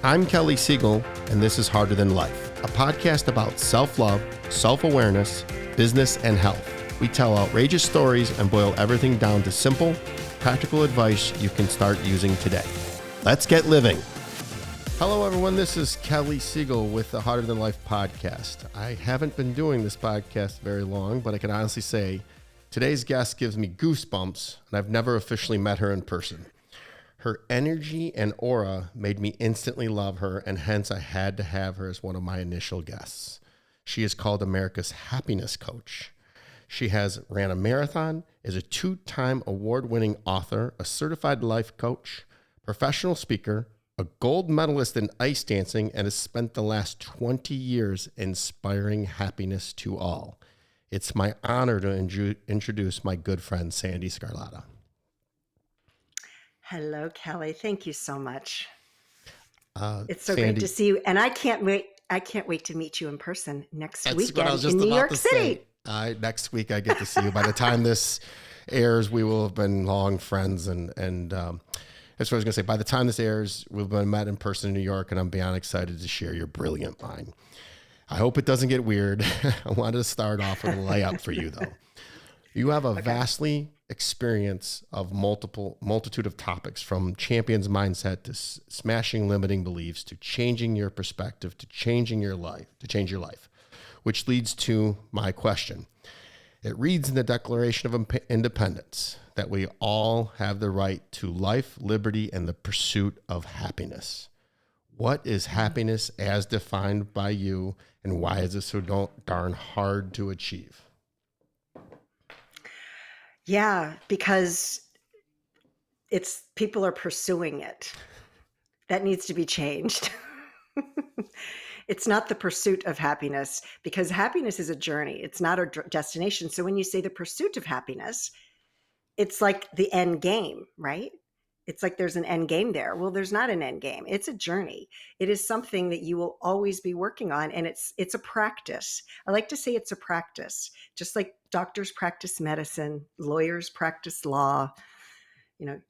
I'm Kelly Siegel, and this is Harder Than Life, a podcast about self-love, self-awareness, business, and health. We tell outrageous stories and boil everything down to simple, practical advice you can start using today. Let's get living. Hello, everyone. This is Kelly Siegel with the Harder Than Life podcast. I haven't been doing this podcast very long, but I can honestly say today's guest gives me goosebumps, and I've never officially met her in person. Her energy and aura made me instantly love her, and hence I had to have her as one of my initial guests. She is called America's Happiness Coach. She has ran a marathon, is a 2-time award-winning author, a certified life coach, professional speaker, a gold medalist in ice dancing, and has spent the last 20 years inspiring happiness to all. It's my honor to introduce my good friend, Sandee Sgarlata. Hello, Kelly. Thank you so much. It's so Sandee, great to see you. And I can't wait to meet you in person next that's weekend what I was just in New about York to City. say. Next week I get to see you. By the time this airs, we will have been long friends. And that's what I was going to say. By the time this airs, we've been met in person in New York, and I'm beyond excited to share your brilliant mind. I hope it doesn't get weird. I wanted to start off with a layup for you, though. You have a vastly experience of multitude of topics, from champion's mindset to smashing limiting beliefs to changing your perspective to changing your life, which leads to my question. It reads in the Declaration of Independence that we all have the right to life, liberty, and the pursuit of happiness. What is happiness as defined by you, and why is it so darn hard to achieve? Yeah, because people are pursuing it. That needs to be changed. It's not the pursuit of happiness, because happiness is a journey. It's not a destination. So when you say the pursuit of happiness, it's like the end game, right? It's like there's an end game there. Well, there's not an end game. It's a journey. It is something that you will always be working on, and it's a practice. I like to say it's a practice, just like doctors practice medicine, lawyers practice law.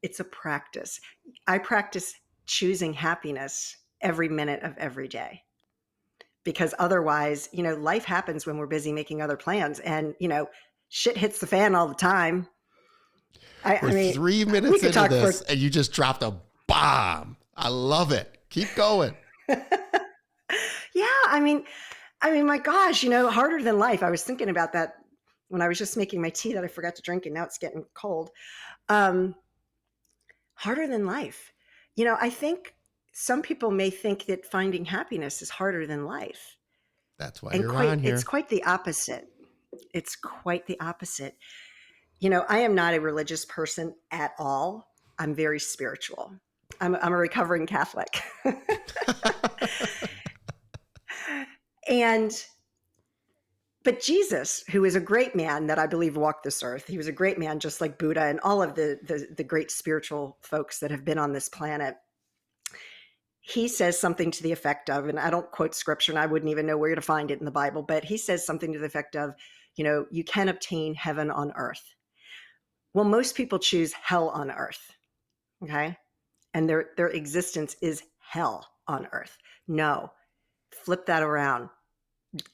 It's a practice. I practice choosing happiness every minute of every day, because otherwise, life happens when we're busy making other plans, and shit hits the fan all the time. We're 3 minutes into this, and you just dropped a bomb. I love it. Keep going. Yeah, my gosh, harder than life. I was thinking about that when I was just making my tea that I forgot to drink, and now it's getting cold. Harder than life. I think some people may think that finding happiness is harder than life. That's why you're on here. It's quite the opposite. It's quite the opposite. I am not a religious person at all. I'm very spiritual. I'm a recovering Catholic. But Jesus, who is a great man that I believe walked this earth, he was a great man, just like Buddha and all of the great spiritual folks that have been on this planet. He says something to the effect of, and I don't quote scripture, and I wouldn't even know where to find it in the Bible, but he says something to the effect of, you can obtain heaven on earth. Well, most people choose hell on earth, okay? And their existence is hell on earth. No, flip that around.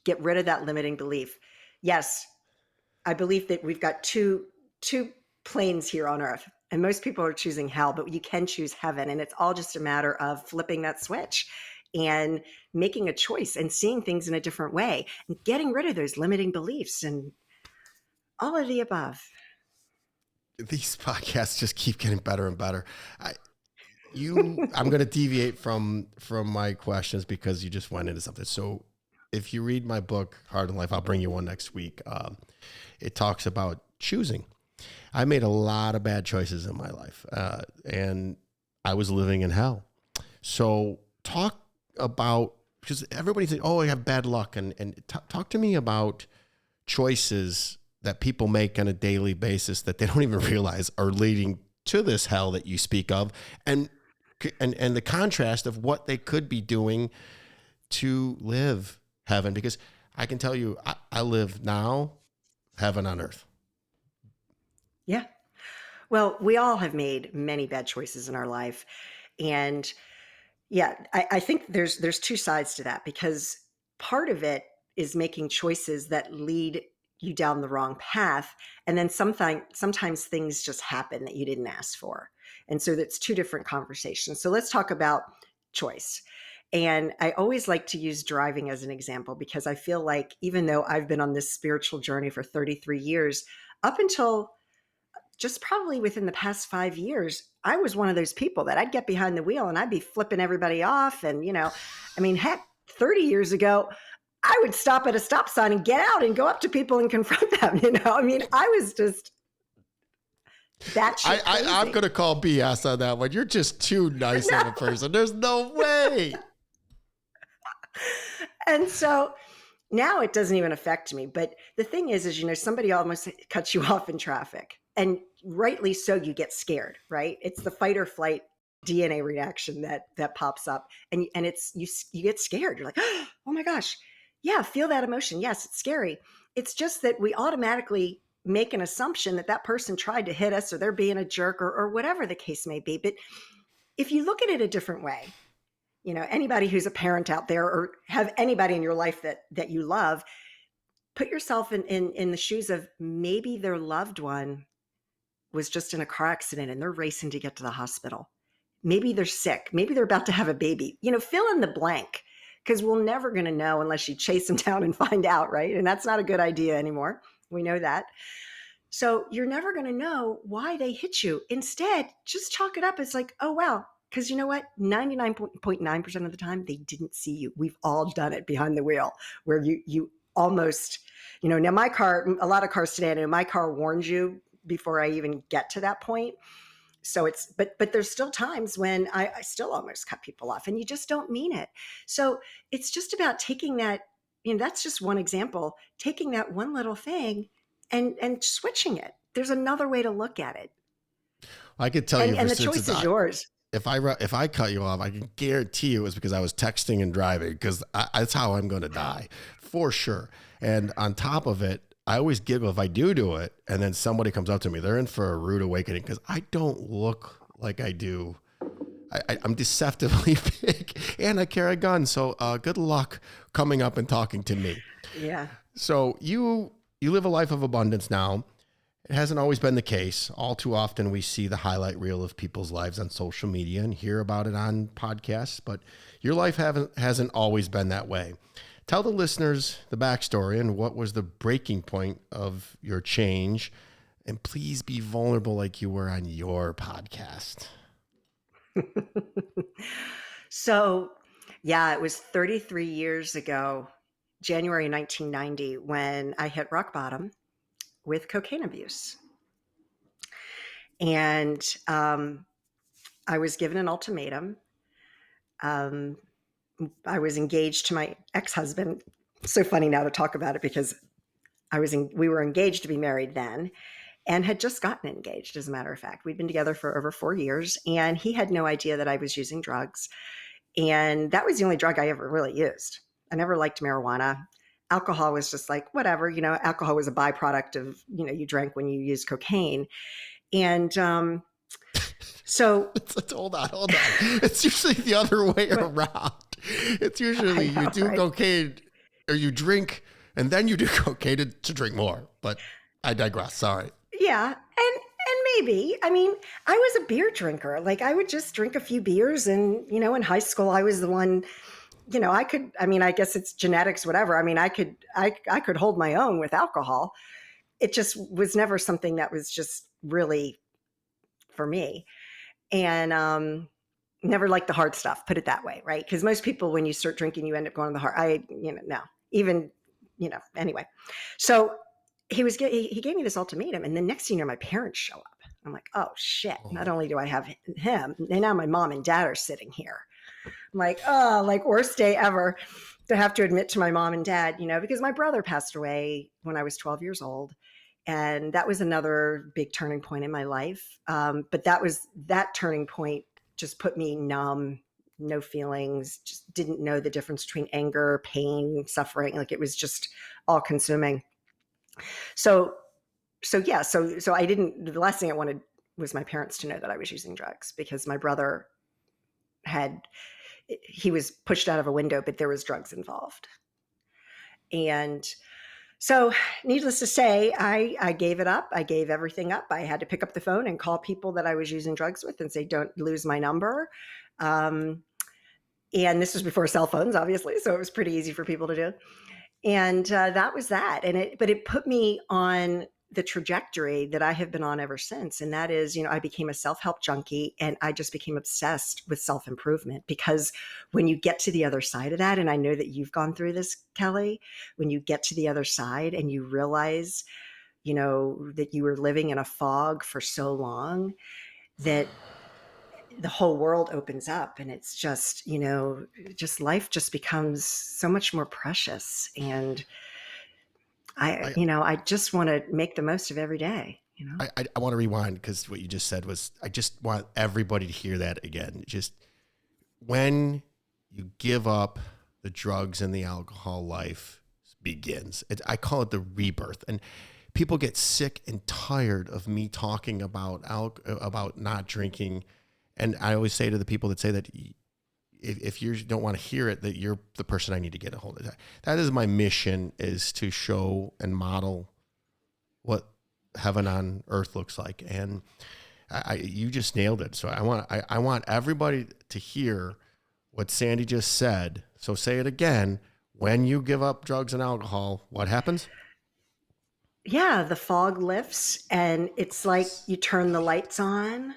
Get rid of that limiting belief. Yes, I believe that we've got two planes here on earth, and most people are choosing hell, but you can choose heaven, and it's all just a matter of flipping that switch and making a choice and seeing things in a different way and getting rid of those limiting beliefs and all of the above. These podcasts just keep getting better and better. I'm going to deviate from my questions because you just went into something. So if you read my book, Hard in Life, I'll bring you one next week. It talks about choosing. I made a lot of bad choices in my life, and I was living in hell. So talk about, because everybody says, oh, I have bad luck. And talk to me about choices that people make on a daily basis that they don't even realize are leading to this hell that you speak of, and the contrast of what they could be doing to live heaven. Because I can tell you, I live now heaven on earth. Yeah. Well, we all have made many bad choices in our life. And, Yeah, I think there's two sides to that, because part of it is making choices that lead you down the wrong path, and then sometimes things just happen that you didn't ask for, and so that's two different conversations. So let's talk about choice. And I always like to use driving as an example, because I feel like even though I've been on this spiritual journey for 33 years, up until just probably within the past 5 years, I was one of those people that I'd get behind the wheel and I'd be flipping everybody off. And, I mean, heck, 30 years ago, I would stop at a stop sign and get out and go up to people and confront them. I mean, I was just batshit I'm crazy. going to call BS on that one. You're just too nice of a person. There's no way. And so now it doesn't even affect me. But the thing is, somebody almost cuts you off in traffic, and rightly so, you get scared, right? It's the fight or flight DNA reaction that pops up, and it's you get scared. You're like, oh my gosh, yeah, feel that emotion. Yes, it's scary. It's just that we automatically make an assumption that that person tried to hit us, or they're being a jerk, or whatever the case may be. But if you look at it a different way, anybody who's a parent out there, or have anybody in your life that you love, put yourself in the shoes of, maybe their loved one was just in a car accident and they're racing to get to the hospital. Maybe they're sick. Maybe they're about to have a baby. Fill in the blank, because we're never going to know unless you chase them down and find out, right? And that's not a good idea anymore. We know that. So you're never going to know why they hit you. Instead, just chalk it up as like, oh, wow. Because you know what? 99.9% of the time, they didn't see you. We've all done it behind the wheel, where you almost, now my car, a lot of cars today, I know my car warns you before I even get to that point. So but there's still times when I still almost cut people off, and you just don't mean it. So it's just about taking that, that's just one example, taking that one little thing and switching it. There's another way to look at it. I could tell you, And for the choice is yours. if I cut you off, I can guarantee you it was because I was texting and driving, because that's how I'm going to die for sure. And on top of it, I always giggle if I do it, and then somebody comes up to me, they're in for a rude awakening, because I don't look like I do. I'm deceptively big, and I carry a gun. So good luck coming up and talking to me. Yeah. So you live a life of abundance now. It hasn't always been the case. All too often we see the highlight reel of people's lives on social media and hear about it on podcasts, but your life hasn't always been that way. Tell the listeners the backstory and what was the breaking point of your change. And please be vulnerable like you were on your podcast. So, yeah, it was 33 years ago, January 1990, when I hit rock bottom with cocaine abuse. And I was given an ultimatum. Um, I was engaged to my ex-husband. So funny now to talk about it, because we were engaged to be married then, and had just gotten engaged. As a matter of fact, we'd been together for over 4 years, and he had no idea that I was using drugs. And that was the only drug I ever really used. I never liked marijuana. Alcohol was just like, whatever, alcohol was a byproduct of, you drank when you used cocaine. And so hold on. It's usually the other way around. It's usually you do cocaine, or you drink and then you do cocaine to drink more. But I digress. Sorry. Yeah. And maybe, I mean, I was a beer drinker. Like, I would just drink a few beers, and, in high school, I was the one, I guess it's genetics, whatever. I mean, I could hold my own with alcohol. It just was never something that was just really for me. And never liked the hard stuff, put it that way, right? Because most people, when you start drinking, you end up going to the hard. No, even, anyway. So he gave me this ultimatum, and the next thing you know, my parents show up. I'm like, oh shit! Not only do I have him, and now my mom and dad are sitting here. I'm like, oh, like worst day ever to have to admit to my mom and dad, because my brother passed away when I was 12 years old. And that was another big turning point in my life. But that turning point just put me numb, no feelings, just didn't know the difference between anger, pain, suffering. Like, it was just all consuming. So yeah, so I didn't, the last thing I wanted was my parents to know that I was using drugs, because my brother had, he was pushed out of a window, but there was drugs involved. And so, needless to say, I gave it up. I gave everything up. I had to pick up the phone and call people that I was using drugs with and say, don't lose my number. And this was before cell phones, obviously, so it was pretty easy for people to do. And that was that. But it put me on the trajectory that I have been on ever since. And that is, I became a self-help junkie, and I just became obsessed with self-improvement, because when you get to the other side of that, and I know that you've gone through this, Kelly, when you get to the other side and you realize, that you were living in a fog for so long, that the whole world opens up, and it's just, just life just becomes so much more precious. And I, I just want to make the most of every day. I want to rewind, because what you just said was, I just want everybody to hear that again. Just when you give up the drugs and the alcohol, life begins. I call it the rebirth. And people get sick and tired of me talking about not drinking. And I always say to the people that say that, if you don't want to hear it, that you're the person I need to get a hold of. That is my mission, is to show and model what heaven on earth looks like. And you just nailed it. So I want everybody to hear what Sandee just said. So say it again. When you give up drugs and alcohol, what happens? Yeah, the fog lifts, and it's like you turn the lights on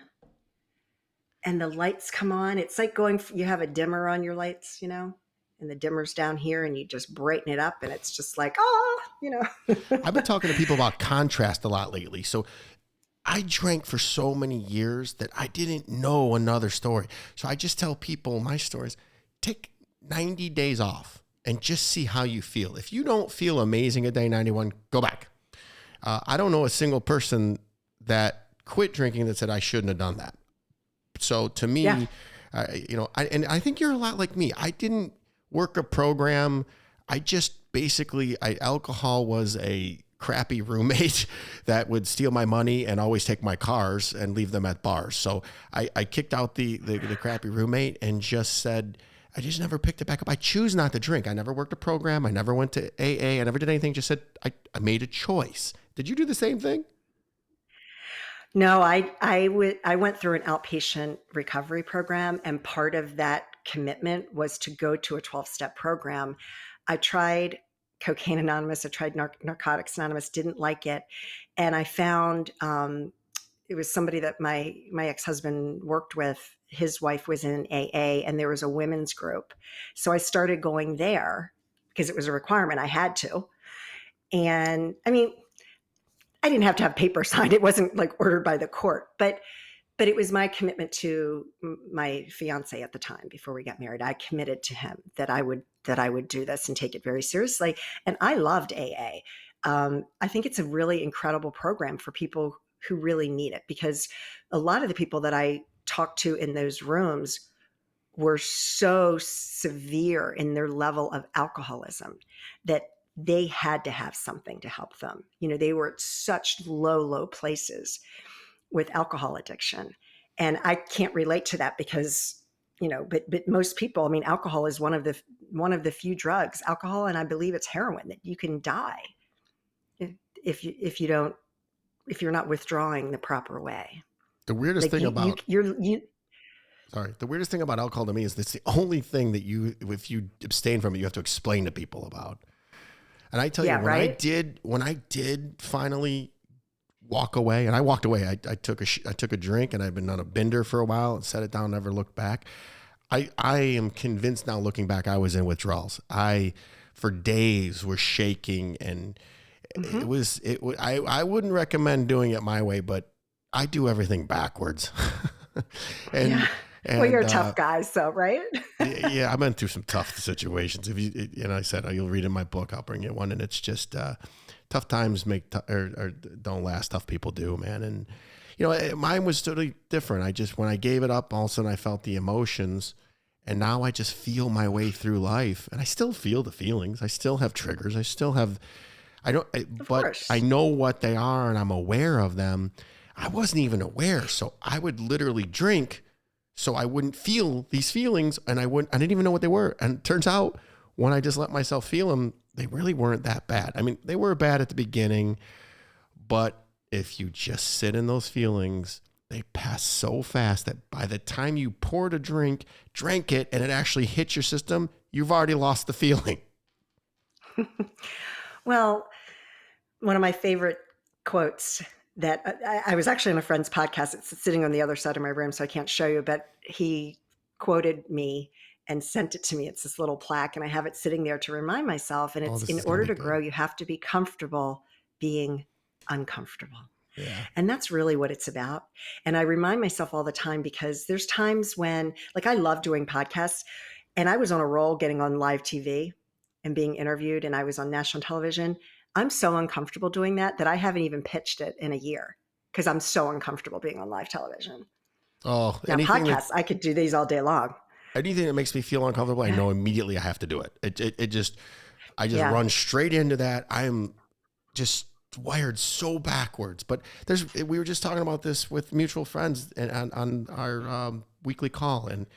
and the lights come on. It's like you have a dimmer on your lights, and the dimmer's down here, and you just brighten it up, and it's just like, I've been talking to people about contrast a lot lately. So I drank for so many years that I didn't know another story. So I just tell people my stories. Take 90 days off and just see how you feel. If you don't feel amazing at day 91, go back. I don't know a single person that quit drinking that said, I shouldn't have done that. So to me, yeah. And I think you're a lot like me. I didn't work a program. I just basically, alcohol was a crappy roommate that would steal my money and always take my cars and leave them at bars. So I kicked out the crappy roommate and just said, I just never picked it back up. I choose not to drink. I never worked a program. I never went to AA. I never did anything. Just said, I made a choice. Did you do the same thing? No, I went through an outpatient recovery program, and part of that commitment was to go to a 12-step program. I tried Cocaine Anonymous. I tried Narcotics Anonymous, didn't like it. And I found it was somebody that my ex-husband worked with. His wife was in AA, and there was a women's group. So I started going there because it was a requirement. I had to. And I mean, I didn't have to have paper signed. It wasn't like ordered by the court, but it was my commitment to my fiance at the time before we got married. I committed to him that I would do this and take it very seriously. And I loved AA. I think it's a really incredible program for people who really need it, because a lot of the people that I talked to in those rooms were so severe in their level of alcoholism that they had to have something to help them. They were at such low places with alcohol addiction. And I can't relate to that because, but most people, I mean, alcohol is one of the few drugs, alcohol, and I believe it's heroin, that you can die if you're not withdrawing the proper way. The weirdest Like thing about you the weirdest thing about alcohol to me is it's the only thing that if you abstain from it, you have to explain to people about. And I tell you, when right? I did finally walk away, and I walked away, I took a drink, and I've been on a bender for a while and set it down, never looked back. I am convinced now, looking back, I was in withdrawals. I, for days, was shaking, and I wouldn't recommend doing it my way, but I do everything backwards. Yeah. Well, you're a tough guy, so right? Yeah, I've been through some tough situations. I said, you'll read in my book, I'll bring you one, and it's just tough times or don't last. Tough people do, man. And mine was totally different. When I gave it up, all of a sudden I felt the emotions, and now I just feel my way through life, and I still feel the feelings. I still have triggers. But I know what they are, and I'm aware of them. I wasn't even aware, so I would literally drink so I wouldn't feel these feelings, and I didn't even know what they were. And it turns out when I just let myself feel them, they really weren't that bad. I mean, they were bad at the beginning, but if you just sit in those feelings, they pass so fast that by the time you poured a drink, drank it, and it actually hits your system, you've already lost the feeling. Well, one of my favorite quotes that I was actually on a friend's podcast. It's sitting on the other side of my room, so I can't show you, but he quoted me and sent it to me. It's this little plaque, and I have it sitting there to remind myself. And it's, This in is gonna order be to good. grow, you have to be comfortable being uncomfortable. Yeah. And that's really what it's about. And I remind myself all the time, because there's times when, like, I love doing podcasts, and I was on a roll getting on live TV and being interviewed, and I was on national television. I'm so uncomfortable doing that I haven't even pitched it in a year, because I'm so uncomfortable being on live television. Oh, Now, podcasts, I could do these all day long. anything that makes me feel uncomfortable, I know immediately I have to do it. I just run straight into that. I am just wired so backwards. But we were just talking about this with mutual friends and on our weekly call, and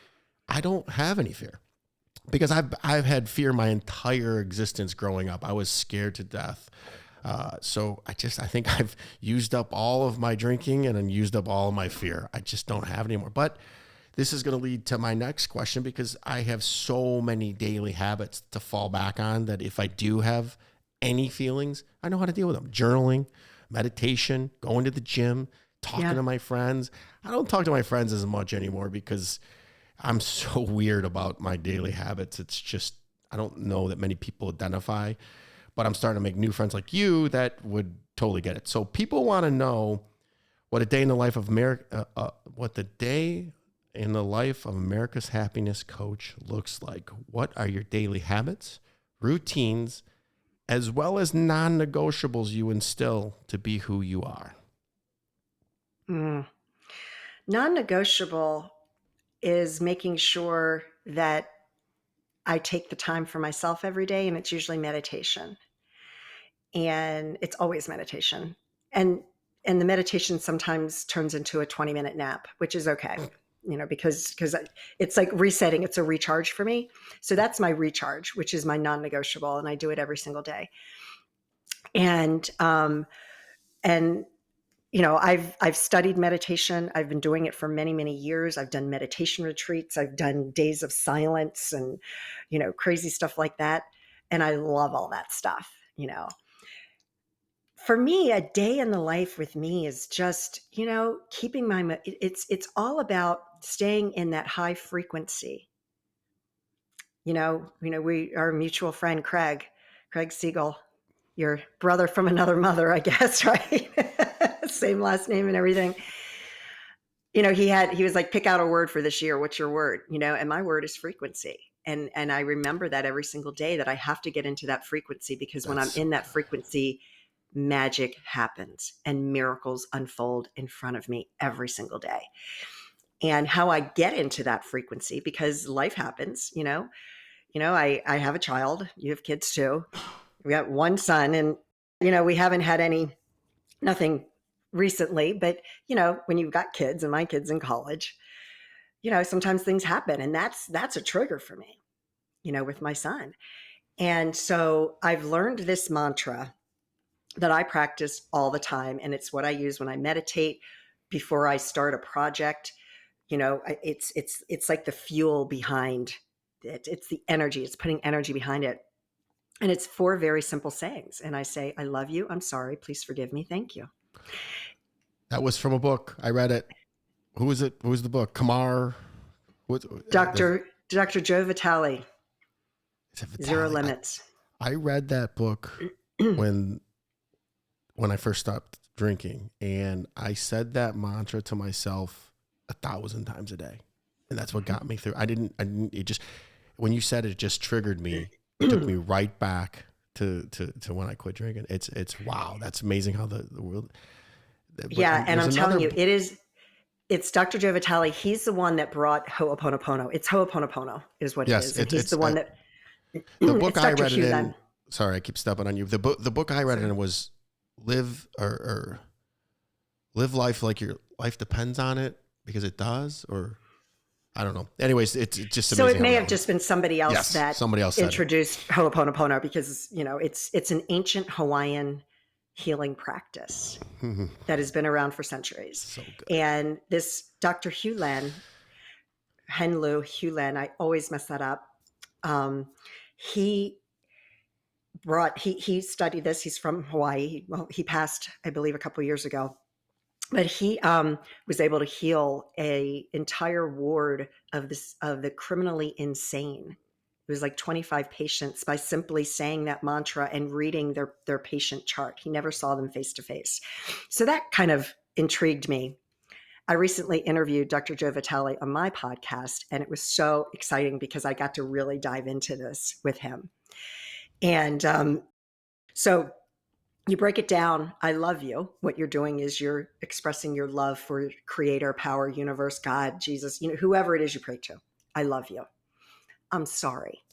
I don't have any fear because I've had fear my entire existence growing up. I was scared to death. So I think I've used up all of my drinking and used up all of my fear. I just don't have it anymore. But this is going to lead to my next question, because I have so many daily habits to fall back on that if I do have any feelings, I know how to deal with them. Journaling, meditation, going to the gym, talking to my friends. I don't talk to my friends as much anymore because I'm so weird about my daily habits. It's just, I don't know that many people identify, but I'm starting to make new friends like you that would totally get it. So people want to know what a day in the life of America's happiness coach looks like. What are your daily habits, routines, as well as non-negotiables you instill to be who you are? Non-negotiable is making sure that I take the time for myself every day, and it's usually meditation. And it's always meditation. And the meditation sometimes turns into a 20-minute nap, which is okay, because it's like resetting. It's a recharge for me. So that's my recharge, which is my non-negotiable, and I do it every single day. And I've studied meditation. I've been doing it for many, many years. I've done meditation retreats. I've done days of silence and, crazy stuff like that. And I love all that stuff. For me, a day in the life with me is just, keeping it's all about staying in that high frequency. Our mutual friend, Craig Siegel, your brother from another mother, I guess, right? Same last name and everything. He was like, pick out a word for this year. What's your word? And my word is frequency. And I remember that every single day, that I have to get into that frequency, because when I'm in that frequency, magic happens and miracles unfold in front of me every single day. And how I get into that frequency, because life happens, I have a child, you have kids too. We got one son, and, we haven't had nothing recently, but, when you've got kids, and my kids in college, sometimes things happen, and that's a trigger for me, with my son. And so I've learned this mantra that I practice all the time. And it's what I use when I meditate, before I start a project. It's like the fuel behind it. It's the energy. It's putting energy behind it. And it's 4 very simple sayings. And I say, I love you. I'm sorry. Please forgive me. Thank you. That was from a book. I read it. Who was it? Who was the book? Kamar? Dr. Joe Vitale. Zero Limits. I read that book when I first stopped drinking, and I said that mantra to myself 1,000 times a day, and that's what got me through. It just, when you said it just triggered me. It took me right back to when I quit drinking. It's wow. That's amazing how the world. Yeah. And I'm telling you, it's Dr. Joe Vitale. He's the one that brought Ho'oponopono. It's Ho'oponopono is what it is. And he's the one that, the book I read it in. Sorry, I keep stepping on you. The book I read it in was live life like your life depends on it, because it does, or I don't know. Anyways, it's just So amazing. it may have just been somebody else Yes, that somebody else said it. introduced Ho'oponopono, because, it's an ancient Hawaiian healing practice that has been around for centuries. So good. And this Dr. Henlu Hulen, I always mess that up. He he studied this. He's from Hawaii. Well, he passed, I believe, a couple of years ago. But he was able to heal a entire ward of the criminally insane. It was like 25 patients by simply saying that mantra and reading their patient chart. He never saw them face to face. So that kind of intrigued me. I recently interviewed Dr. Joe Vitale on my podcast, and it was so exciting because I got to really dive into this with him. And so you break it down. I love you. What you're doing is you're expressing your love for creator, power, universe, God, Jesus, whoever it is you pray to. I love you. I'm sorry.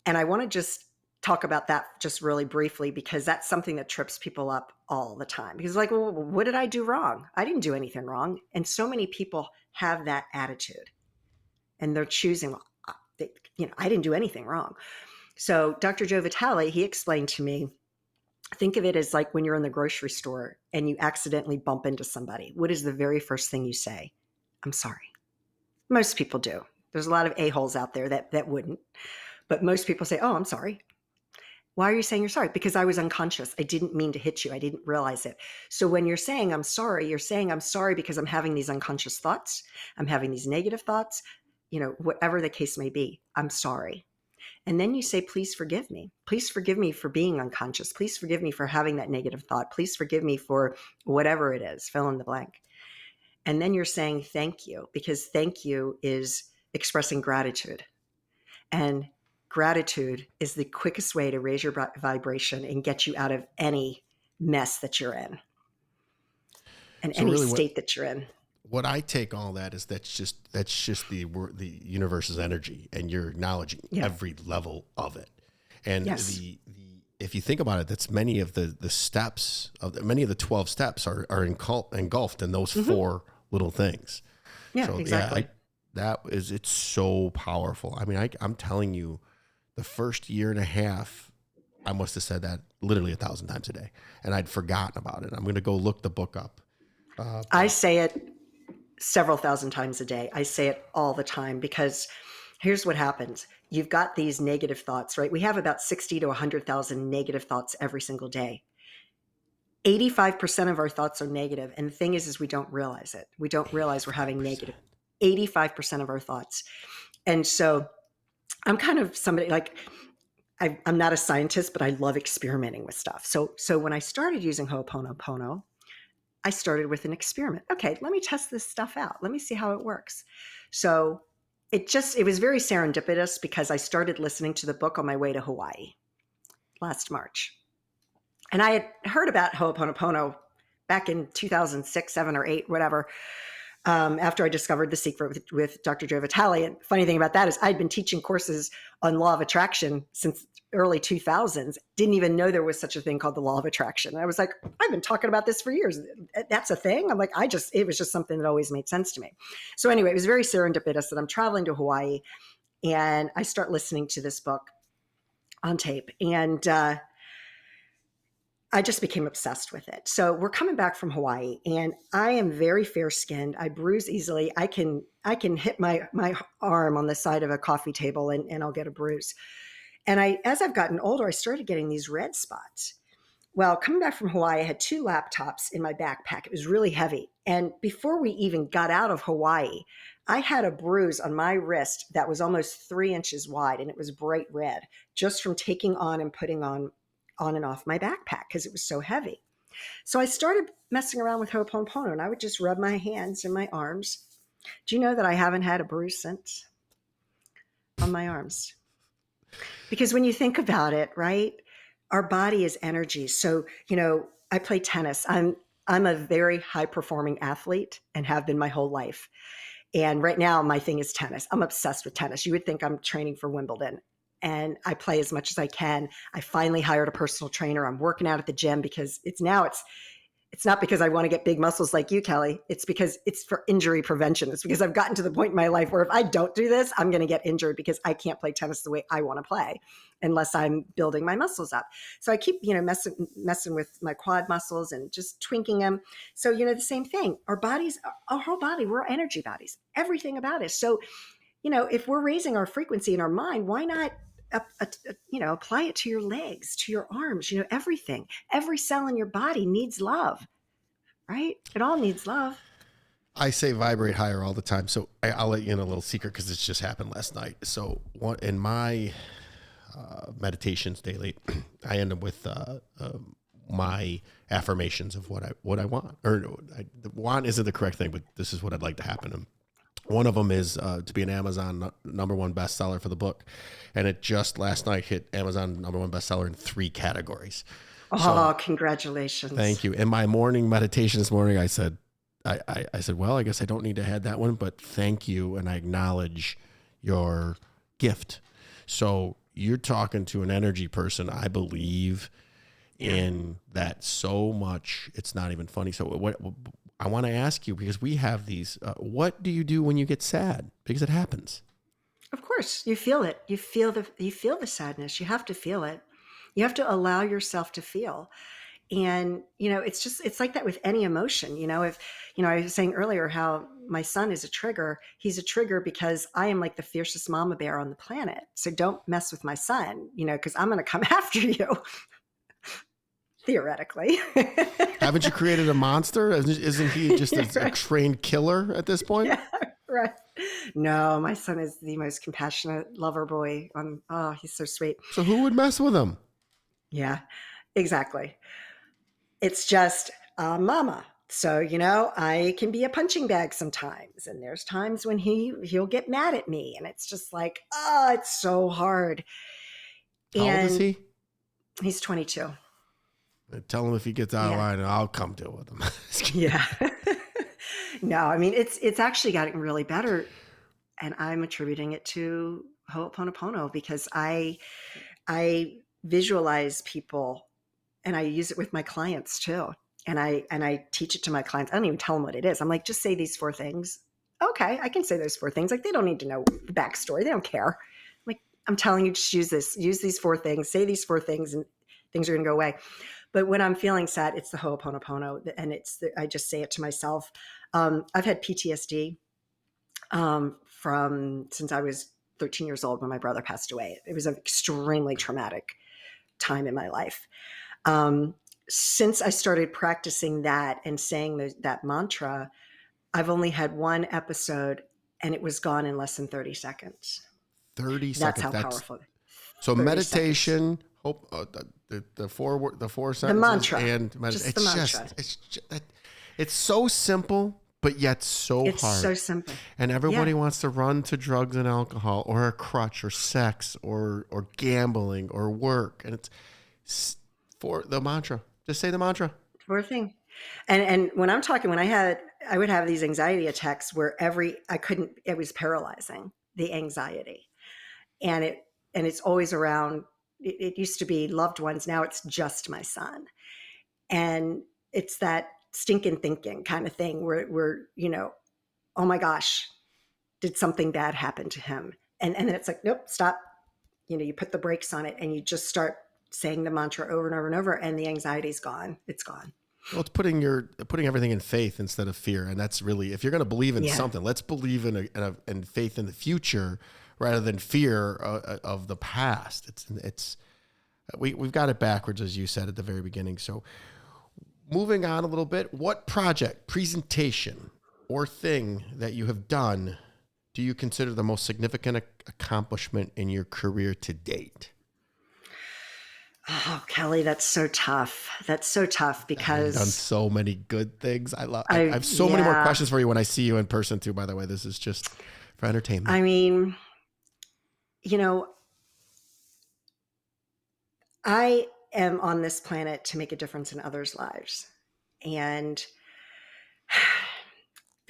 And I want to just talk about that just really briefly, because that's something that trips people up all the time. Because like, well, what did I do wrong? I didn't do anything wrong. And so many people have that attitude, and they're choosing, I didn't do anything wrong. So Dr. Joe Vitale, he explained to me, think of it as like when you're in the grocery store and you accidentally bump into somebody. What is the very first thing you say? I'm sorry. Most people do. There's a lot of a-holes out there that wouldn't. But most people say, oh, I'm sorry. Why are you saying you're sorry? Because I was unconscious. I didn't mean to hit you. I didn't realize it. So when you're saying I'm sorry, you're saying I'm sorry because I'm having these unconscious thoughts. I'm having these negative thoughts, whatever the case may be. I'm sorry. And then you say, please forgive me. Please forgive me for being unconscious. Please forgive me for having that negative thought. Please forgive me for whatever it is, fill in the blank. And then you're saying thank you, because thank you is expressing gratitude. And gratitude is the quickest way to raise your vibration and get you out of any mess that you're in and So any really state that you're in. what I take all that is that's just the universe's energy, and you're acknowledging every level of it. And the if you think about it, that's many of the steps of many of the 12 steps are engulfed in those four little things. Yeah, So exactly. it's so powerful. I mean, I'm telling you, the first year and a half, I must have said that literally 1,000 times a day, and I'd forgotten about it. I'm going to go look the book up. I say it several thousand times a day. I say it all the time, because here's what happens. You've got these negative thoughts, right? We have about 60 to 100,000 negative thoughts every single day. 85% of our thoughts are negative. And the thing is we don't realize it. We don't realize we're having negative 85% of our thoughts. And so I'm kind of somebody like, I'm not a scientist, but I love experimenting with stuff. So when I started using Ho'oponopono, I started with an experiment. Okay, let me test this stuff out. Let me see how it works. So it was very serendipitous, because I started listening to the book on my way to Hawaii last March. And I had heard about Ho'oponopono back in 2006, 7, or 8, whatever, after I discovered The Secret with Dr. Joe Vitale. And funny thing about that is I'd been teaching courses on law of attraction since early 2000s, didn't even know there was such a thing called the law of attraction. And I was like, I've been talking about this for years. That's a thing. I'm like, it was just something that always made sense to me. So anyway, it was very serendipitous that I'm traveling to Hawaii, and I start listening to this book on tape. And I just became obsessed with it. So we're coming back from Hawaii, and I am very fair skinned. I bruise easily. I can hit my arm on the side of a coffee table and I'll get a bruise. And as I've gotten older, I started getting these red spots. Well, coming back from Hawaii, I had 2 laptops in my backpack. It was really heavy. And before we even got out of Hawaii, I had a bruise on my wrist that was almost 3 inches wide, and it was bright red, just from taking on and putting on and off my backpack because it was so heavy. So I started messing around with Ho'oponopono, and I would just rub my hands and my arms. Do you know that I haven't had a bruise since on my arms? Because when you think about it, right, our body is energy. So, I play tennis. I'm a very high performing athlete and have been my whole life. And right now my thing is tennis. I'm obsessed with tennis. You would think I'm training for Wimbledon. And I play as much as I can. I finally hired a personal trainer. I'm working out at the gym because it's It's not because I want to get big muscles like you, Kelly. It's because it's for injury prevention. It's because I've gotten to the point in my life where if I don't do this, I'm going to get injured because I can't play tennis the way I want to play unless I'm building my muscles up. So I keep, messing with my quad muscles and just twinking them. So, the same thing. Our bodies, our whole body, we're energy bodies, everything about us. So, if we're raising our frequency in our mind, why not apply it to your legs, to your arms, everything. Every cell in your body needs love, right? It all needs love. I say vibrate higher all the time. So I'll let you in a little secret because it's just happened last night. So in my meditations daily, I end up with my affirmations of what I want. Want isn't the correct thing, but this is what I'd like to happen. One of them is to be an Amazon #1 bestseller for the book. And it just last night hit Amazon #1 bestseller in 3 categories. Oh, so, congratulations. Thank you. In my morning meditation this morning, I said, I said, well, I guess I don't need to have that one, but thank you. And I acknowledge your gift. So you're talking to an energy person, I believe in that so much. It's not even funny. So what I want to ask you, because we have these, what do you do when you get sad? Because it happens. Of course, you feel it. You feel the sadness. You have to feel it. You have to allow yourself to feel. And, it's like that with any emotion. If, I was saying earlier how my son is a trigger. He's a trigger because I am like the fiercest mama bear on the planet. So don't mess with my son, because I'm going to come after you. Theoretically. Haven't you created a monster? Isn't he just a trained killer at this point? Yeah, right. No, my son is the most compassionate lover boy. He's so sweet. So who would mess with him? Yeah, exactly. It's just mama. So, I can be a punching bag sometimes. And there's times when he'll get mad at me. And it's just like, it's so hard. How old is he? He's 22. Tell him if he gets out of line, I'll come deal with him. Yeah. No, I mean, it's actually gotten really better. And I'm attributing it to Ho'oponopono because I visualize people and I use it with my clients too. And I teach it to my clients. I don't even tell them what it is. I'm like, just say these 4 things. Okay, I can say those 4 things. Like, they don't need to know the backstory. They don't care. Like, I'm telling you, just use these 4 things, say these 4 things, and things are going to go away. But when I'm feeling sad, it's the Ho'oponopono, and I just say it to myself. I've had PTSD from since I was 13 years old when my brother passed away. It was an extremely traumatic time in my life. Since I started practicing that and saying that mantra, I've only had 1 episode, and it was gone in less than 30 seconds. 30 seconds. That's how powerful. So meditation, hope, the 4 sentences, the mantra, and just the mantra. It's so simple, but yet so hard. It's so simple. And everybody wants to run to drugs and alcohol, or a crutch, or sex, or gambling, or work, and it's for the mantra. Just say the mantra. 4 thing. And when I'm talking, I would have these anxiety attacks where it was paralyzing, the anxiety. And it's always around, it used to be loved ones. Now it's just my son. And it's that stinking thinking kind of thing where oh my gosh, did something bad happen to him? And then it's like, nope, stop. You put the brakes on it and you just start saying the mantra over and over and over, and the anxiety's gone. It's gone. Well, it's putting everything in faith instead of fear. And that's really, if you're going to believe in something, let's believe in faith in the future rather than fear of the past. We've got it backwards, as you said at the very beginning. So moving on a little bit, what project, presentation, or thing that you have done do you consider the most significant accomplishment in your career to date? Oh, Kelly, that's so tough. That's so tough because I've done so many good things. I have so many more questions for you when I see you in person too, by the way. This is just for entertainment. I mean, I am on this planet to make a difference in others' lives. And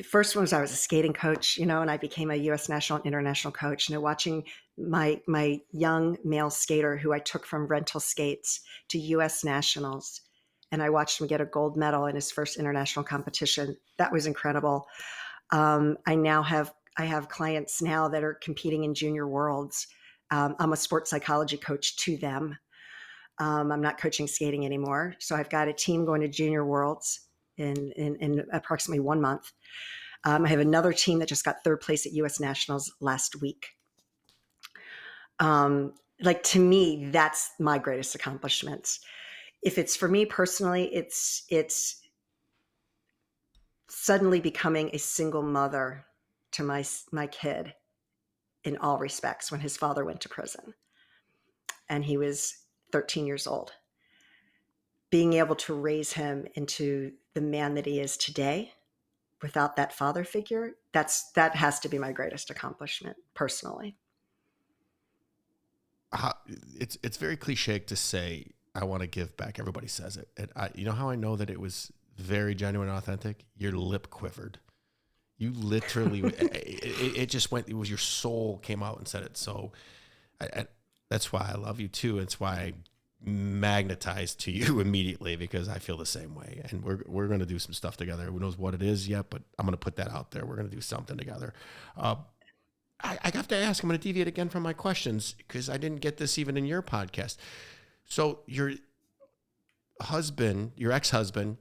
first was I was a skating coach, and I became a U.S. national and international coach, watching my young male skater who I took from rental skates to U.S. nationals and I watched him get a gold medal in his first international competition. That was incredible. I have clients now that are competing in junior worlds. I'm a sports psychology coach to them. I'm not coaching skating anymore. So I've got a team going to junior worlds in approximately 1 month. I have another team that just got third place at US Nationals last week. Like, to me, that's my greatest accomplishments. If it's for me personally, it's suddenly becoming a single mother to my kid in all respects when his father went to prison and he was 13 years old. Being able to raise him into the man that he is today without that father figure, that has to be my greatest accomplishment personally. It's very cliche to say, I want to give back. Everybody says it. And you know how I know that it was very genuine and authentic? Your lip quivered. You literally, it just went, it was your soul came out and said it. So that's why I love you too. It's why I magnetized to you immediately, because I feel the same way. And we're going to do some stuff together. Who knows what it is yet, but I'm going to put that out there. We're going to do something together. I have to ask, I'm going to deviate again from my questions because I didn't get this even in your podcast. So your husband, your ex-husband,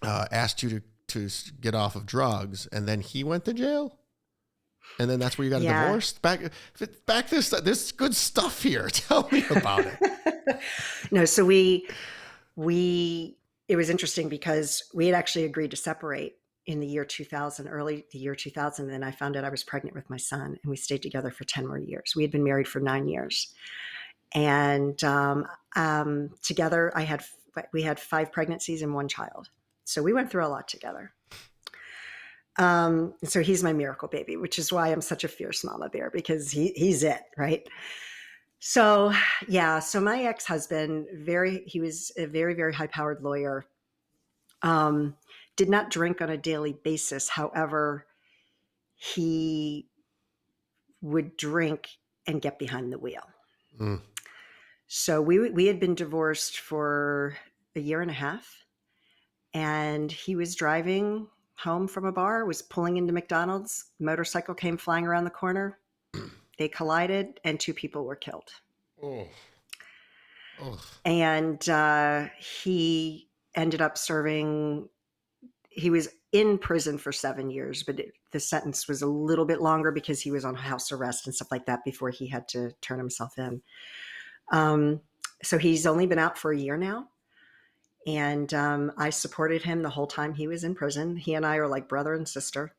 asked you to get off of drugs, and then he went to jail, and then that's where you got divorced. Back this good stuff here. Tell me about it. No, so it was interesting because we had actually agreed to separate in the year 2000, early the year 2000. And then I found out I was pregnant with my son, and we stayed together for 10 more years. We had been married for 9 years. And together we had 5 pregnancies and 1 child. So we went through a lot together. So he's my miracle baby, which is why I'm such a fierce mama bear, because he's it, right? So yeah, so my ex-husband, he was a very, very high-powered lawyer. Did not drink on a daily basis. However, he would drink and get behind the wheel. Mm. So we had been divorced for a year and a half, and he was driving home from a bar, was pulling into McDonald's. Motorcycle came flying around the corner. They collided, and 2 people were killed. Oh. Oh. And he ended up serving. He was in prison for 7 years, but the sentence was a little bit longer because he was on house arrest and stuff like that before he had to turn himself in. So he's only been out for a year now. And I supported him the whole time he was in prison. He and I are like brother and sister.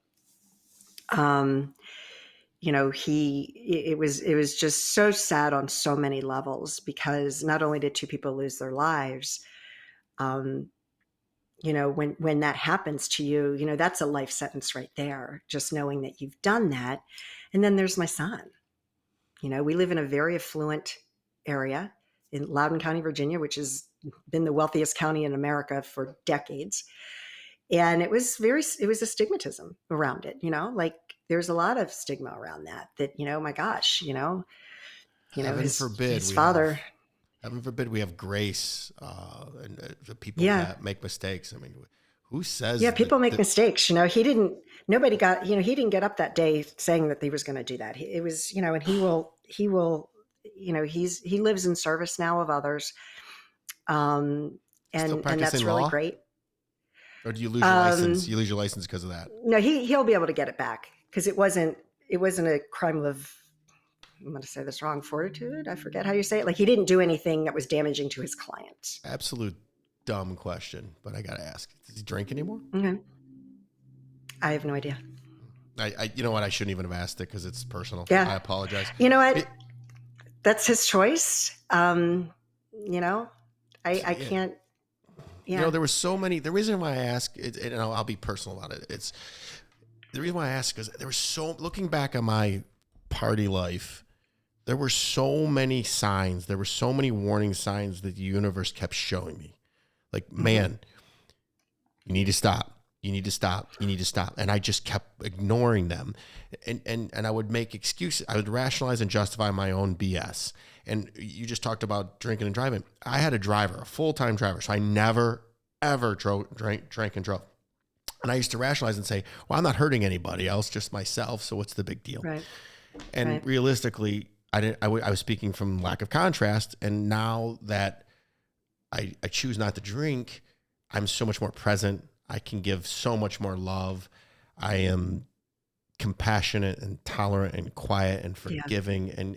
You know, it was just so sad on so many levels, because not only did 2 people lose their lives, you know, when that happens to you, you know, that's a life sentence right there, just knowing that you've done that. And then there's my son. You know, we live in a very affluent area in Loudoun County, Virginia, which has been the wealthiest county in America for decades. And it was a stigmatism around it, you know, like there's a lot of stigma around that, you know, my gosh, you know, his father. Heaven forbid we have grace and the people that make mistakes. I mean, who says? Yeah, people make mistakes. You know, he didn't get up that day saying that he was going to do that. It was, you know, and he will, you know, he lives in service now of others. And that's really law? Great. Or do you lose your license? You lose your license because of that? No, he'll be able to get it back, because it wasn't a crime of, I'm going to say this wrong, fortitude. I forget how you say it. Like, he didn't do anything that was damaging to his client. Absolute dumb question, but I got to ask. Does he drink anymore? Okay. I have no idea. You know what? I shouldn't even have asked it because it's personal. Yeah. I apologize. You know what? That's his choice. You know, I can't. Yeah. You know, there were so many. The reason why I ask, and I'll be personal about it. It's the reason why I ask because there was looking back on my party life, there were so many signs. There were so many warning signs that the universe kept showing me. Like, man, you need to stop. You need to stop. You need to stop. And I just kept ignoring them. And I would make excuses. I would rationalize and justify my own BS. And you just talked about drinking and driving. I had a driver, a full-time driver. So I never ever drank and drove. And I used to rationalize and say, well, I'm not hurting anybody else, just myself. So what's the big deal? Right. And Right. realistically, I was speaking from lack of contrast. And now that I choose not to drink, I'm so much more present. I can give so much more love. I am compassionate and tolerant and quiet and Yeah. forgiving and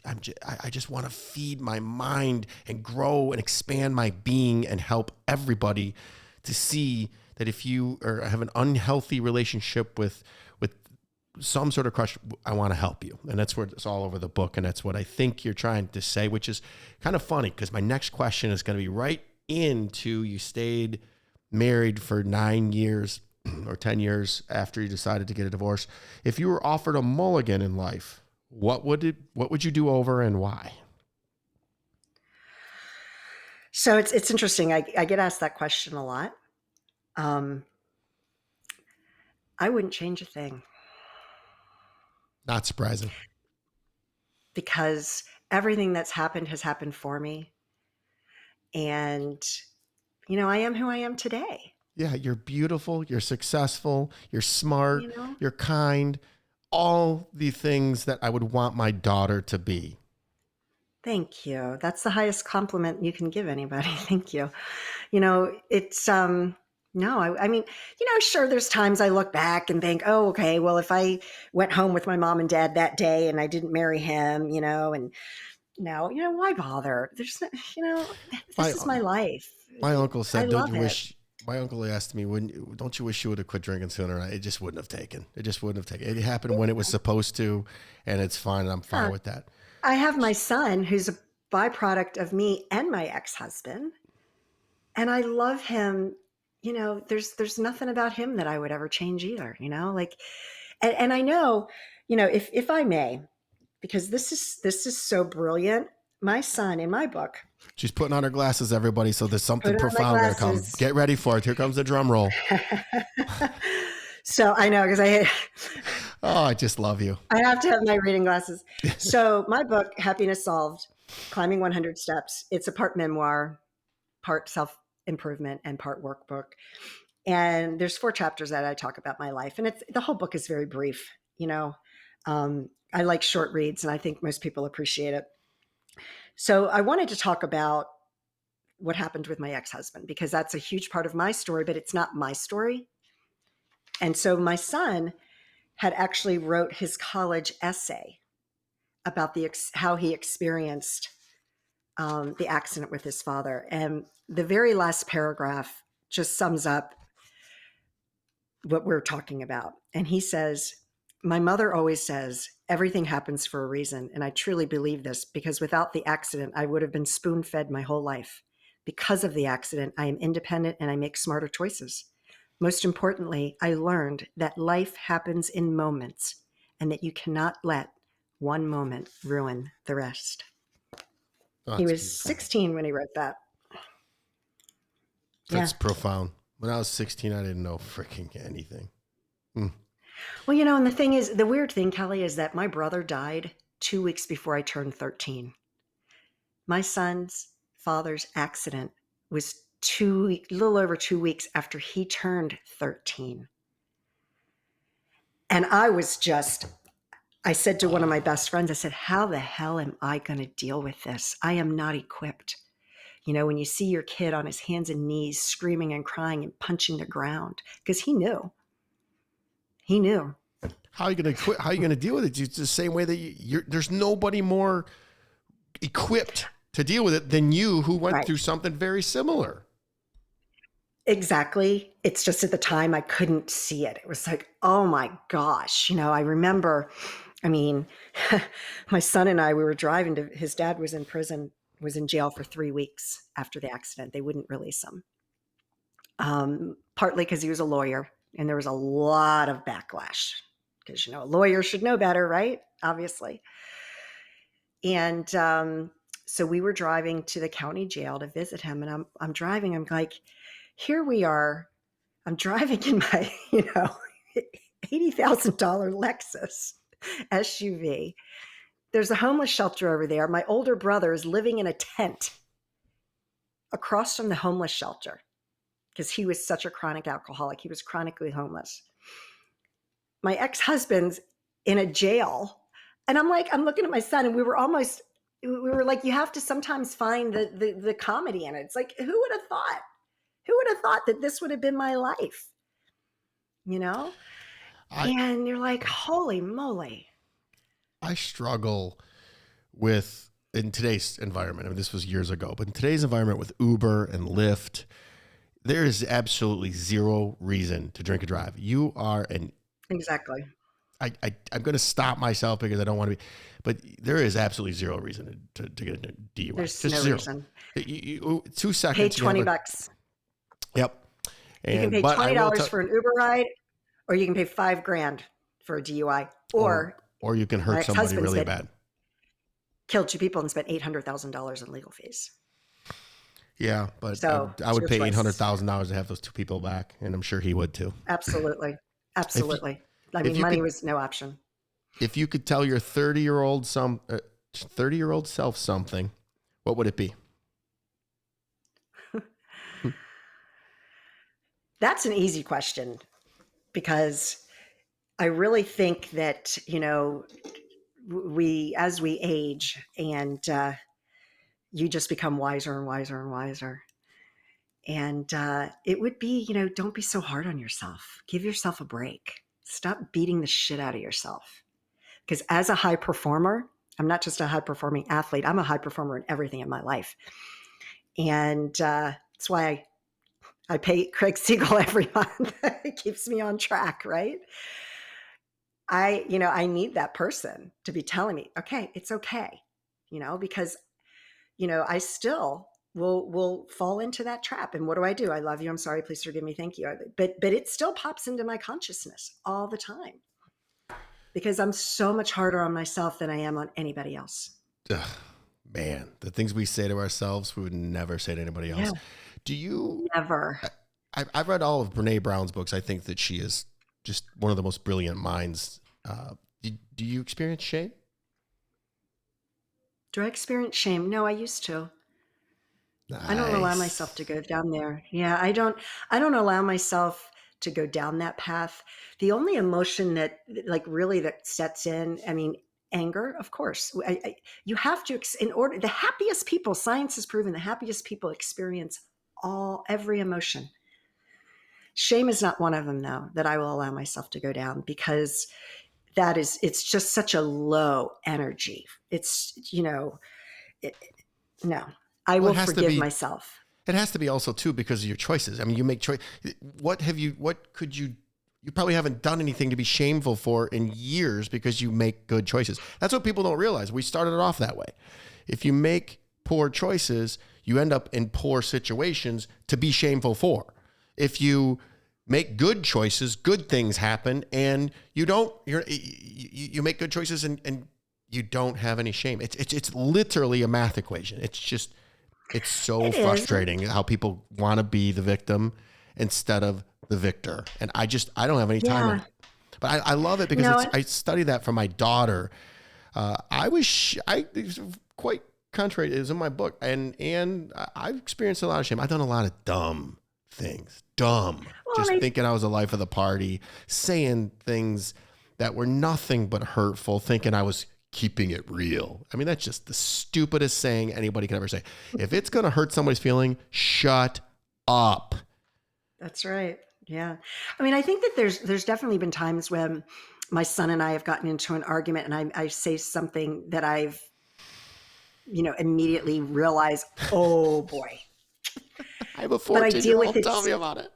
I just want to feed my mind and grow and expand my being and help everybody to see that if you have an unhealthy relationship with some sort of crush, I want to help you. And that's where it's all over the book. And that's what I think you're trying to say, which is kind of funny because my next question is going to be right into you stayed married for 9 years or 10 years after you decided to get a divorce. If you were offered a mulligan in life, what would you do over and why? So it's interesting. I get asked that question a lot. Um, I wouldn't change a thing Not surprising. because everything that's happened has happened for me. And, I am who I am today, Yeah, you're beautiful, you're successful, you're smart, you know? you're kind, all the things that I would want my daughter to be. Thank you. That's the highest compliment you can give anybody. Thank you. It's no, I mean, sure there's times I look back and think, "Oh, okay, well if I went home with my mom and dad that day and I didn't marry him, and now, why bother? There's no, My this is my life. my uncle I said, "Don't love you it." wish?" My uncle asked me, "Wouldn't don't you wish you would have quit drinking sooner?" And it just wouldn't have taken. It just wouldn't have taken. It happened when it was supposed to, and it's fine. And I'm fine Yeah. with that. I have my son who's a byproduct of me and my ex-husband, and I love him. There's nothing about him that I would ever change either, like and I know, if I may, because this is so brilliant. My son in my book, She's putting on her glasses, everybody. So there's put something on my profound going to come. glasses. Get ready for it. Here comes the drum roll. So I know because Oh, I just love you. I have to have my reading glasses. So my book, Happiness Solved, Climbing 100 Steps, it's a part memoir, part self improvement, and part workbook. And there's 4 chapters that I talk about my life, and the whole book is very brief. I like short reads, and I think most people appreciate it. So I wanted to talk about what happened with my ex-husband because that's a huge part of my story, but it's not my story. And so my son had actually wrote his college essay about how he experienced the accident with his father. And the very last paragraph just sums up what we're talking about. And he says, "My mother always says everything happens for a reason. And I truly believe this because without the accident, I would have been spoon fed my whole life. Because of the accident, I am independent and I make smarter choices. Most importantly, I learned that life happens in moments and that you cannot let one moment ruin the rest." Oh, He it's was beautiful. 16 when he wrote that. Yeah. That's profound. When I was 16, I didn't know freaking anything. Well, and the thing is, the weird thing, Kelly, is that my brother died 2 weeks before I turned 13. My son's father's accident was little over 2 weeks after he turned 13. And I said to one of my best friends, I said, how the hell am I going to deal with this? I am not equipped. When you see your kid on his hands and knees screaming and crying and punching the ground, because he knew. He knew. How are you going to quit? How are you going to deal with it? It's the same way that there's nobody more equipped to deal with it than you who went Right. through something very similar. Exactly. It's just at the time I couldn't see it. It was like, oh my gosh. I remember, my son and I, we were driving his dad was in prison, was in jail for 3 weeks after the accident. They wouldn't release him. Partly because he was a lawyer and there was a lot of backlash because, a lawyer should know better, right? Obviously. And so we were driving to the county jail to visit him, and I'm driving. I'm like, here we are. I'm driving in my, $80,000 Lexus SUV. There's a homeless shelter over there. My older brother is living in a tent across from the homeless shelter. because he was such a chronic alcoholic. He was chronically homeless. My ex-husband's in a jail. And I'm looking at my son, and we were like, you have to sometimes find the comedy in it. It's like, who would have thought? Who would have thought that this would have been my life? And you're like, holy moly. I struggle with, in today's environment, I mean, this was years ago, but in today's environment with Uber and Lyft, there is absolutely zero reason to drink and drive. You are Exactly. I'm going to stop myself because I don't want to be, but there is absolutely zero reason to get a DUI. There's Just no zero. reason. 2 seconds. Pay $20. Yep. You can pay $20 for an Uber ride, or you can pay $5,000 for a DUI, or you can hurt somebody really bad. Kill 2 people and spend $800,000 in legal fees. Yeah, but So, I would pay $800,000 to have those 2 people back, and I'm sure he would too. Absolutely. Absolutely. I mean, money was no option. If you could tell your 30-year-old self something, what would it be? That's an easy question, because I really think that, as we age, and you just become wiser and wiser and wiser. And it would be, don't be so hard on yourself. Give yourself a break. Stop beating the shit out of yourself. Because as a high performer, I'm not just a high performing athlete, I'm a high performer in everything in my life. And that's why I pay Craig Siegel every month. It keeps me on track, right? I need that person to be telling me, okay, it's okay, because, I still will fall into that trap. And what do? I love you. I'm sorry. Please forgive me. Thank you. But it still pops into my consciousness all the time, because I'm so much harder on myself than I am on anybody else. Ugh, man, the things we say to ourselves, we would never say to anybody else. Yeah. Do you? Never. I've read all of Brene Brown's books. I think that she is just one of the most brilliant minds. Do you experience shame? Do I experience shame? No, I used to. Nice. I don't allow myself to go down there. Yeah, I don't allow myself to go down that path. The only emotion that sets in, I mean, anger, of course. You have to, the happiest people, science has proven the happiest people experience every emotion. Shame is not one of them, though, that I will allow myself to go down, because it's just such a low energy. It's, no, I will forgive myself. It has to be also too, because of your choices. I mean, you make choice. You probably haven't done anything to be shameful for in years, because you make good choices. That's what people don't realize. We started it off that way. If you make poor choices, you end up in poor situations to be shameful for. If you make good choices, good things happen, and you make good choices and you don't have any shame. It's literally a math equation. It's so frustrating how people want to be the victim instead of the victor. And I don't have any time. Yeah. But I love it, because I studied that from my daughter. It's quite contrary. It was in my book. And I've experienced a lot of shame. I've done a lot of dumb things. Thinking I was the life of the party, saying things that were nothing but hurtful, thinking I was keeping it real. I mean, that's just the stupidest saying anybody could ever say. If it's going to hurt somebody's feeling, shut up. That's right. Yeah. I mean, I think that there's definitely been times when my son and I have gotten into an argument, and I say something that I've, immediately realized, oh boy. I have a 14-year-old. Tell me about it.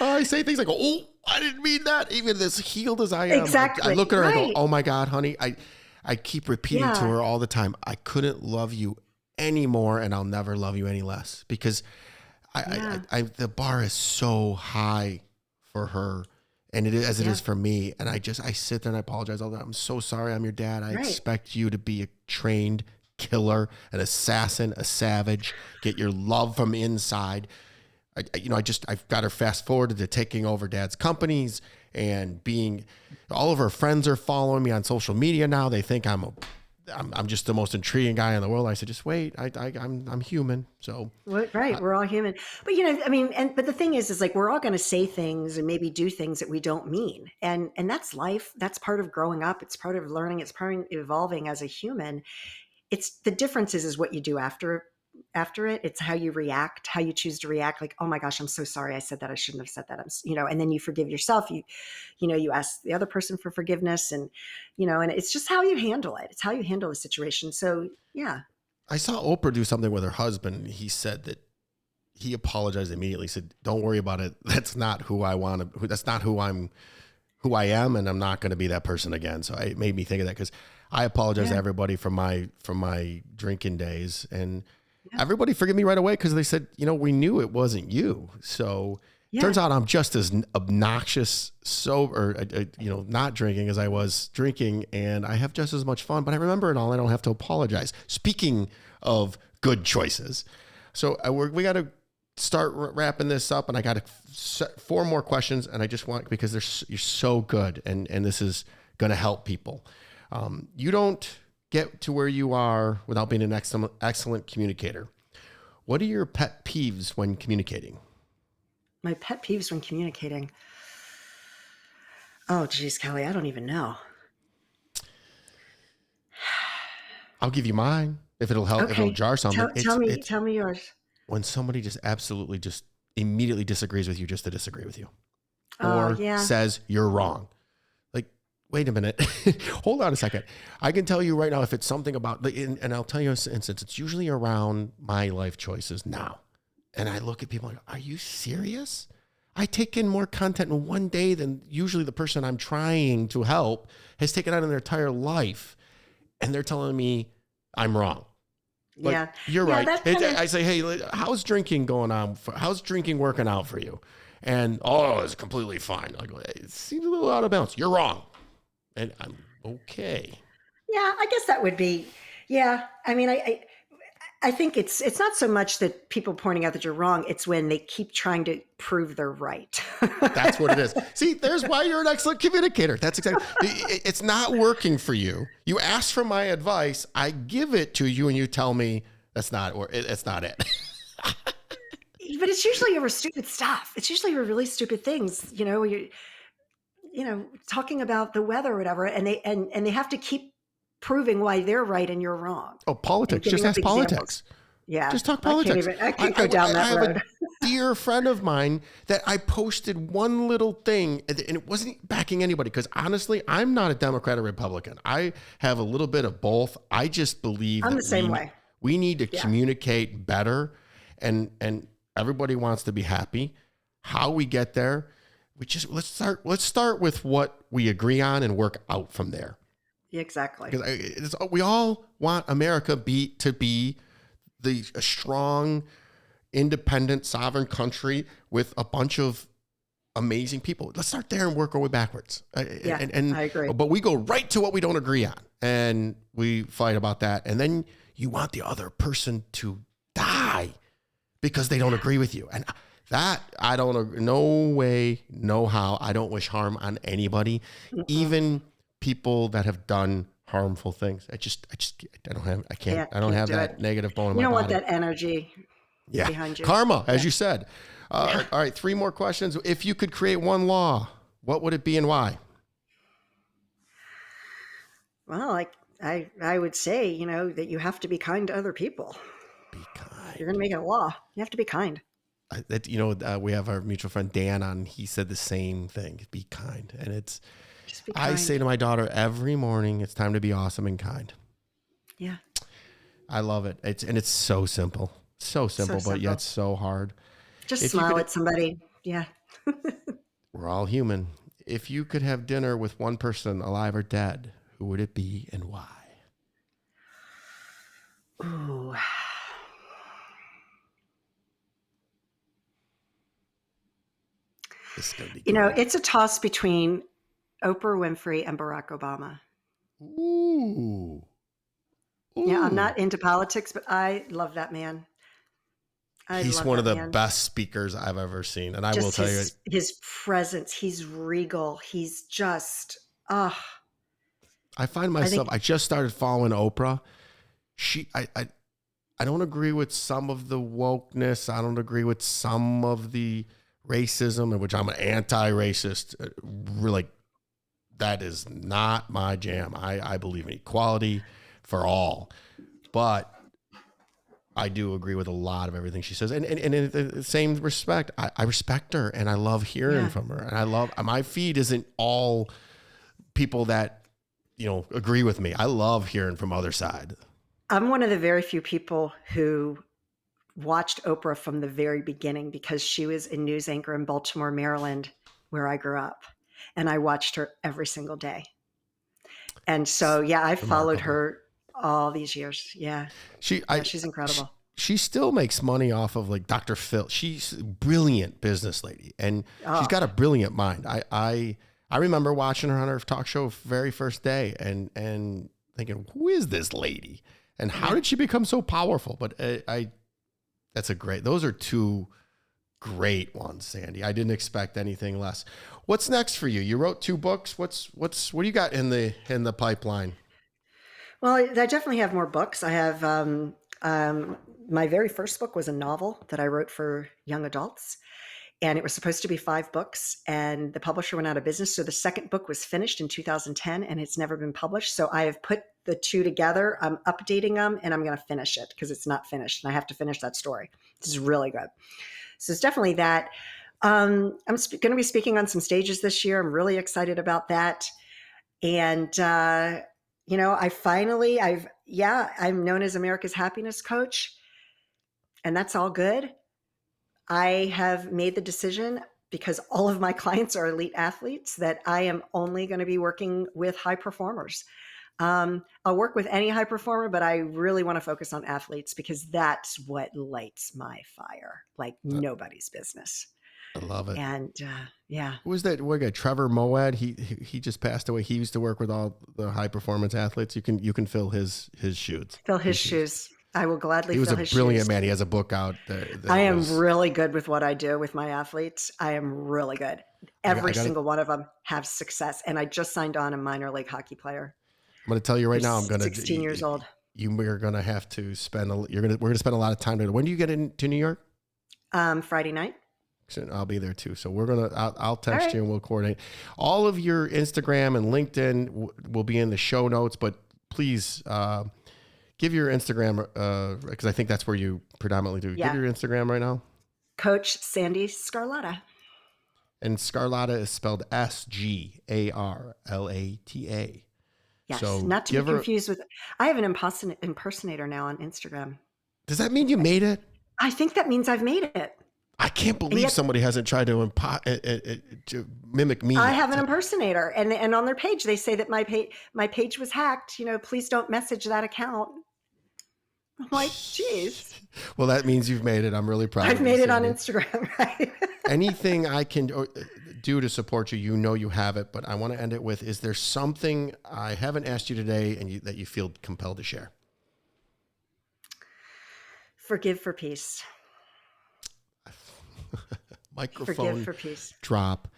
I say things like, oh, I didn't mean that. Even as healed as I am. Exactly. I look at her and I go, oh my God, honey. I keep repeating to her all the time, I couldn't love you anymore, and I'll never love you any less, because the bar is so high for her, and it is for me. And I sit there and I apologize all the time. I'm so sorry. I'm your dad. I expect you to be a trained killer, an assassin, a savage, get your love from inside. I've got her fast forwarded to taking over dad's companies, and all of her friends are following me on social media now. They think I'm I'm just the most intriguing guy in the world. I said, just wait. I'm human. So Right, we're all human. But you know, I mean, but the thing is like we're all going to say things and maybe do things that we don't mean, and that's life. That's part of growing up. It's part of learning. It's part of evolving as a human. It's the difference is what you do after it. It's how you react, how you choose to react. Like, oh my gosh, I'm so sorry, I said that. I shouldn't have said that. And then you forgive yourself. You ask the other person for forgiveness, and and it's just how you handle it. It's how you handle the situation. So yeah. I saw Oprah do something with her husband. He said that he apologized immediately. He said, don't worry about it. That's not who I want to, that's not who I am. And I'm not going to be that person again. So it made me think of that because I apologize to everybody from my drinking days, and everybody forgive me right away. Cause they said, we knew it wasn't you. So turns out I'm just as obnoxious, sober, not drinking as I was drinking. And I have just as much fun, but I remember it all. I don't have to apologize. Speaking of good choices. So we got to start wrapping this up, and I got 4 more questions, and I just want, because you're so good, and this is going to help people. You don't get to where you are without being an excellent communicator. What are your pet peeves when communicating? My pet peeves when communicating. Oh, geez, Kelly, I don't even know. I'll give you mine if it'll help, if it'll jar something. Tell me yours. When somebody just absolutely just immediately disagrees with you just to disagree with you, Oh, or says you're wrong. Like, wait a minute, hold on a second. I can tell you right now if it's something about, and I'll tell you an instance. It's usually around my life choices now, and I look at people like, are you serious? I take in more content in one day than usually the person I'm trying to help has taken on in their entire life, and they're telling me I'm wrong. But you're right. I say, hey, how's drinking going on? How's drinking working out for you? And, it's completely fine. I go, it seems a little out of bounds. You're wrong. And I'm okay. Yeah, I guess that would be, I mean, I think it's not so much that people pointing out that you're wrong. It's when they keep trying to prove they're right. That's what it is. See, there's why you're an excellent communicator. That's exactly, it's not working for you. You ask for my advice. I give it to you and you tell me it's not it. But it's usually over stupid stuff. It's usually over really stupid things. You're talking about the weather or whatever, and they have to keep proving why they're right and you're wrong. Oh, politics. Just ask politics. Yeah. Just talk politics. I can't go down that road. I have a dear friend of mine that I posted one little thing, and it wasn't backing anybody, because honestly, I'm not a Democrat or Republican. I have a little bit of both. I just believe I'm the same way. We need to communicate better, and everybody wants to be happy. How we get there, let's start with what we agree on and work out from there. Exactly. Because we all want America to be a strong, independent, sovereign country with a bunch of amazing people. Let's start there and work our way backwards. And I agree. But we go right to what we don't agree on, and we fight about that. And then you want the other person to die because they don't agree with you. And that, I don't, no way, no how. I don't wish harm on anybody, even people that have done harmful things. I don't have that negative bone in my body. You don't want that energy behind you. Karma, as you said. All right, 3 more questions. If you could create one law, what would it be and why? Well, I would say, that you have to be kind to other people. Be kind. You're going to make it a law. You have to be kind. We have our mutual friend Dan on. He said the same thing. Be kind. And it's, I say to my daughter every morning, it's time to be awesome and kind. Yeah. I love it. It's so simple. So simple, but yet so hard. Just smile at somebody. Yeah. We're all human. If you could have dinner with one person, alive or dead, who would it be and why? Ooh. This is gonna be it's a toss between Oprah Winfrey and Barack Obama. Ooh. Yeah, I'm not into politics, but I love that man. He's one of the best speakers I've ever seen. And I will tell you, his presence, he's regal. He's just, I I find myself, I just started following Oprah. I don't agree with some of the wokeness. I don't agree with some of the racism, in which I'm an anti-racist. Really, that is not my jam. I believe in equality for all, but I do agree with a lot of everything she says. And in the same respect, I respect her and I love hearing from her. And I love, my feed isn't all people that, agree with me. I love hearing from other side. I'm one of the very few people who watched Oprah from the very beginning because she was a news anchor in Baltimore, Maryland, where I grew up. And I watched her every single day. And so, I followed her all these years. Yeah. She's incredible. She still makes money off of like Dr. Phil. She's a brilliant business lady and she's got a brilliant mind. I remember watching her on her talk show very first day and thinking, who is this lady? And how did she become so powerful? But those are two great ones, Sandee. I didn't expect anything less. What's next for you? You wrote 2 books. What do you got in the pipeline? Well, I definitely have more books. I have, my very first book was a novel that I wrote for young adults. And it was supposed to be 5 books and the publisher went out of business. So the second book was finished in 2010 and it's never been published. So I have put the 2 together. I'm updating them and I'm going to finish it because it's not finished. And I have to finish that story. This is really good. So it's definitely that. I'm going to be speaking on some stages this year. I'm really excited about that. And, I'm known as America's happiness coach and that's all good. I have made the decision because all of my clients are elite athletes that I am only going to be working with high performers. I'll work with any high performer, but I really want to focus on athletes because that's what lights my fire, like nobody's business. I love it. And who was that one guy? Trevor Moawad. He just passed away. He used to work with all the high performance athletes. You can fill his shoes. Fill his shoes. I will gladly fill his shoes. He was a brilliant man. He has a book out. I am really good with what I do with my athletes. I am really good. Every single one of them have success. And I just signed on a minor league hockey player. I'm going to tell you right now, I'm going to 16 years old. We're going to have to spend we're going to spend a lot of time together. When do you get into New York? Friday night. So I'll be there too. So I'll text you and we'll coordinate. All of your Instagram and LinkedIn will be in the show notes, but please, give your Instagram, because I think that's where you predominantly do. Give your Instagram right now. Coach Sandee Sgarlata. And Sgarlata is spelled Sgarlata. Yes, so not to be confused with. I have an impersonator now on Instagram. Does that mean you made it? I think that means I've made it. I can't believe somebody hasn't tried to mimic me. I have an impersonator, and on their page they say that my page was hacked. Please don't message that account. I'm like, geez. Well, that means you've made it. I'm really proud. I've made it on Instagram, right? Anything I can do to support you, you have it. But I want to end it with: is there something I haven't asked you today, and that you feel compelled to share? Forgive for peace. Microphone Forgive for peace. Drop.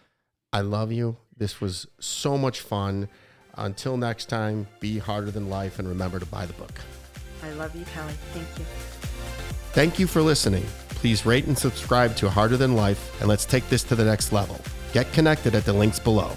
I love you. This was so much fun. Until next time, be harder than life, and remember to buy the book. I love you, Kelly. Thank you. Thank you for listening. Please rate and subscribe to Harder Than Life, and let's take this to the next level. Get connected at the links below.